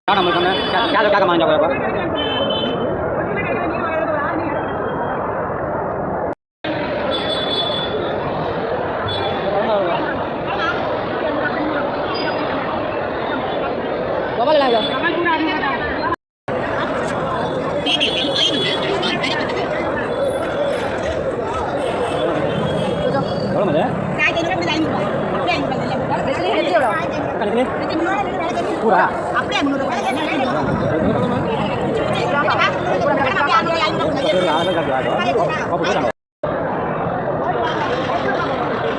क्या नाम है क्या कमान जाओगे आप मोबाइल लाएगा எவ்வளோ மது பூரா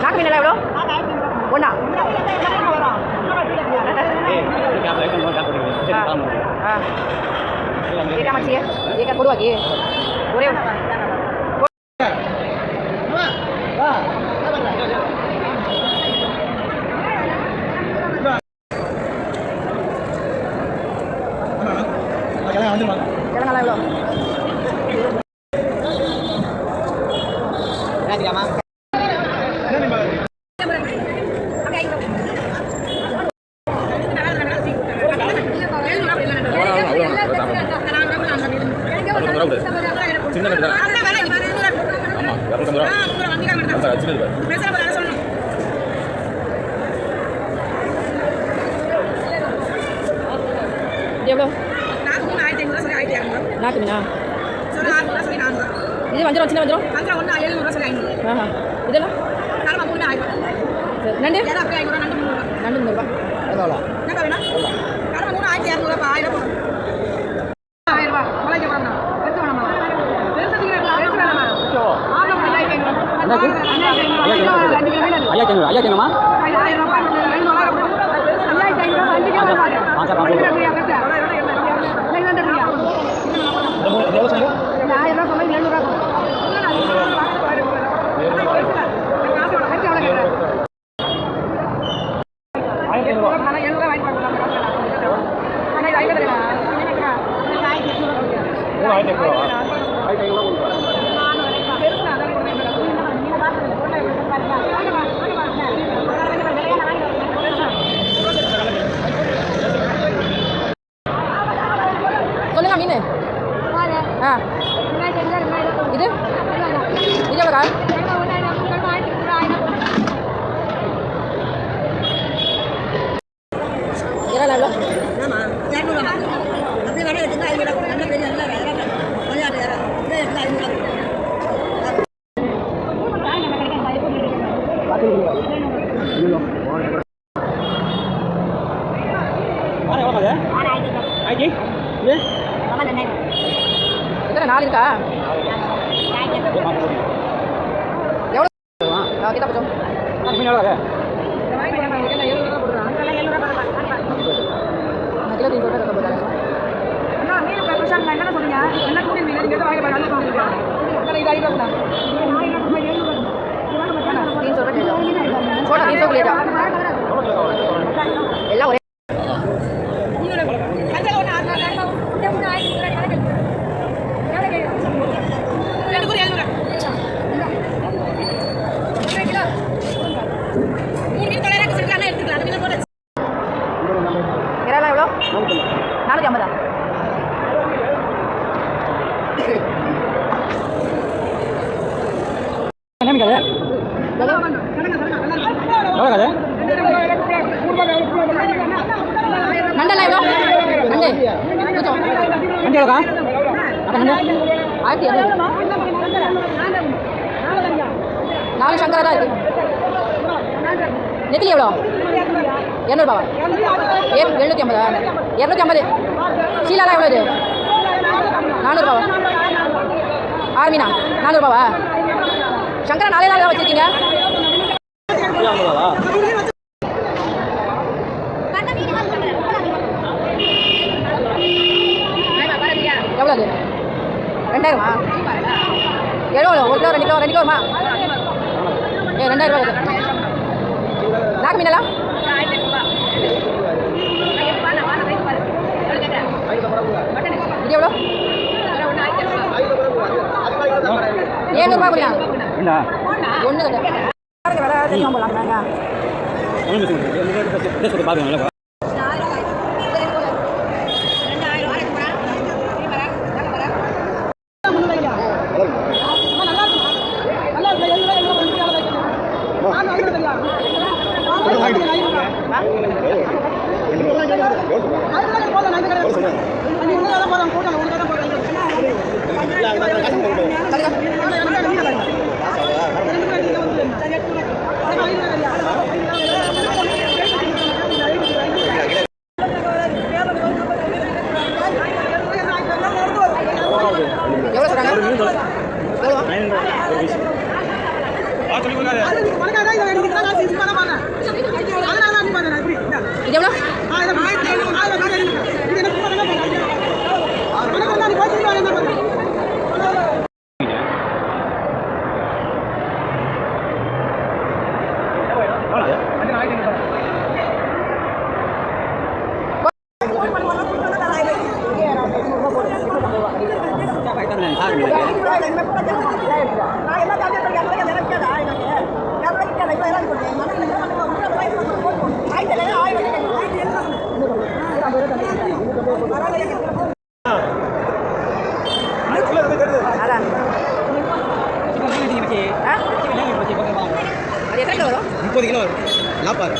நாக்கு மீன் எவ்வளோ ஒன்றா ये क्या मच्छी है ये क्या कोड़वा की पूरे jalan ala lo எவ்வளோ நாட்டு மீனா இது வஞ்சிரம் சின்ன வஞ்சிரம் ஆஹா இதெல்லாம் நண்டு நண்டு 300 ரூபா ஐயா கேணுமா சொல்லுங்க மீன் ஆ இது இது எவ்வளோக்கா இறால் எவ்வளோ எத்தனை 4 இருக்கா எவ்வளோ கிட்ட போச்சோம் மீன் எவ்வளோ கிலோ 300 ரூபா போதா छोटा 300 ले जा எல்லாம் ஒரே இறால் எவ்வளோ 450 என்ன கதை எவ்வளோ கதை நண்டெல்லாம் எவ்வளோ நண்டு கொஞ்சம் நண்டு எவ்வளோக்கா அப்போ நண்டு 1200 4 சங்கரா தான் இருக்கு நெத்திலி எவ்வளோ 200 ரூபாவா 750 250 சீலாலாம் எவ்வளோ இது 400 ரூபாவா 6 மீனா 400 ரூபாவா சங்கரா 4 நாள் வச்சுருக்கீங்க எவ்வளோ அது 2000மா எவ்வளோ 1 கிலோ 2 கிலோ 2 கிலோமா 2000 ரூபா நாக்கு மீனெல்லாம் இது எவ்வளோ 700 ரூபா கொடுங்க ஒன்று கடை தெரியாமல் போடலாங்க எவ்வளோ சொல்கிறாங்க? இது எவ்வளோ? அதான் அது எத்தனை கிலோ வரும்? 30 கிலோ வரும். லாப்பாரு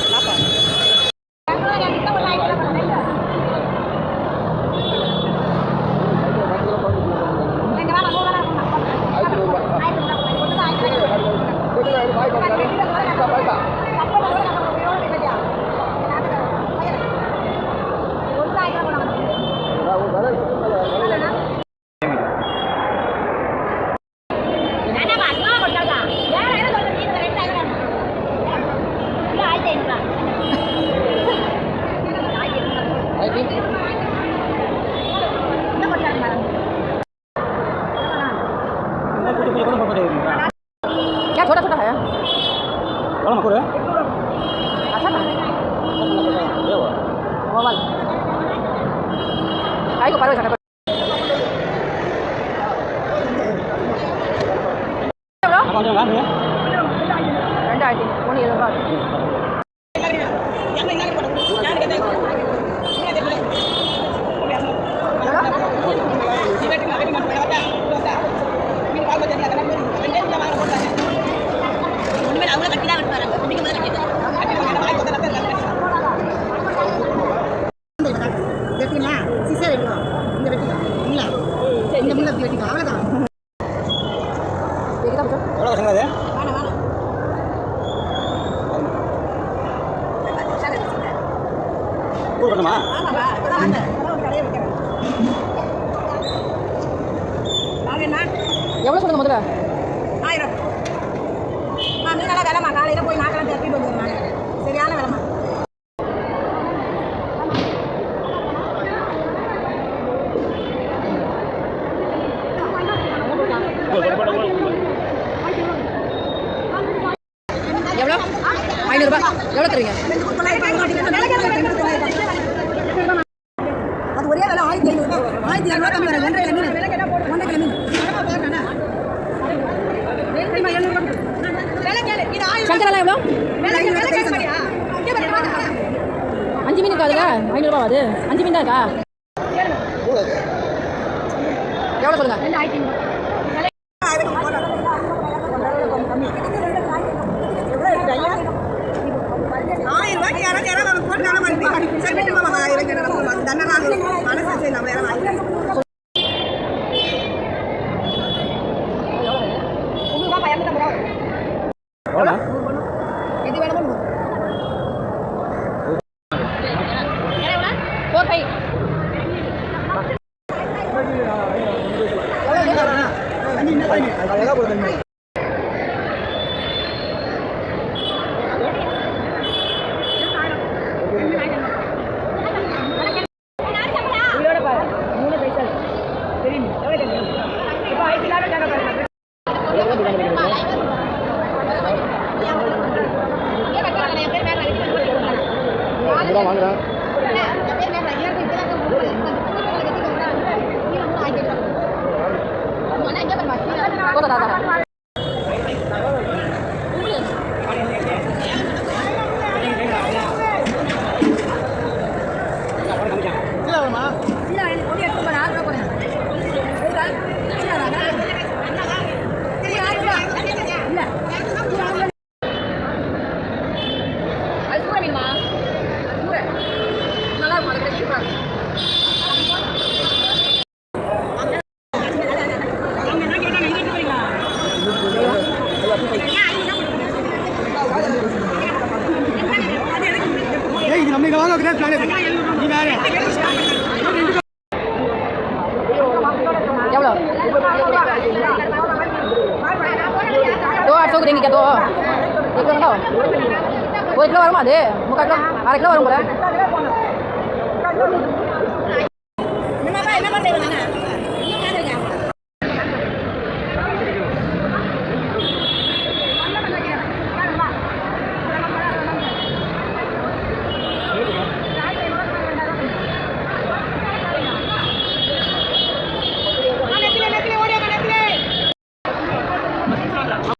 क्या छोटा छोटा है बड़ा मकुर है अच्छा था मोबाइल काई को परवे सकता apa aja kan ya 2000 1 ரூபாய் berapa sengaja ya Pur mah எவ்வளோ சொல்லுங்க முதல்ல 1000 நீ நல்லா விலைமா காலையில் போய் நாக்கெல்லாம் தட்டிட்டு வந்துடுறேன் சரியான விலைமா எவ்வளோ 500 ரூபாய் எவ்வளோ தருவீங்க அது ஒரே விலை 1500 கம்மி வர 1.5 கிலோ மீன் 1.5 கிலோ மீன் சங்கரெல்லாம் எவ்வளோ 5 மீன் இருக்காதுங்க 500 ரூபா அது 5 மீன் தான் இருக்கா எவ்வளோ சொல்லுங்க 1000 ரூபாய்க்கு யாராவது போட்டு காண மாதிரி சரி விட்டு போவாங்க 1000 தண்டனை மனசு சரி நம்ம வேலை வாங்கி எவ்வளோ எது வேணுமோ 4 5 வாங்குறேன் போதா தாத்தா எவ்வளோ दो 800 देंगे क्या? दो 1 किलो बताओ. 1 किलो வருமா அது? 3/4 கிலோ 1/2 கிலோ வரும் போல. என்ன செய்வாங்க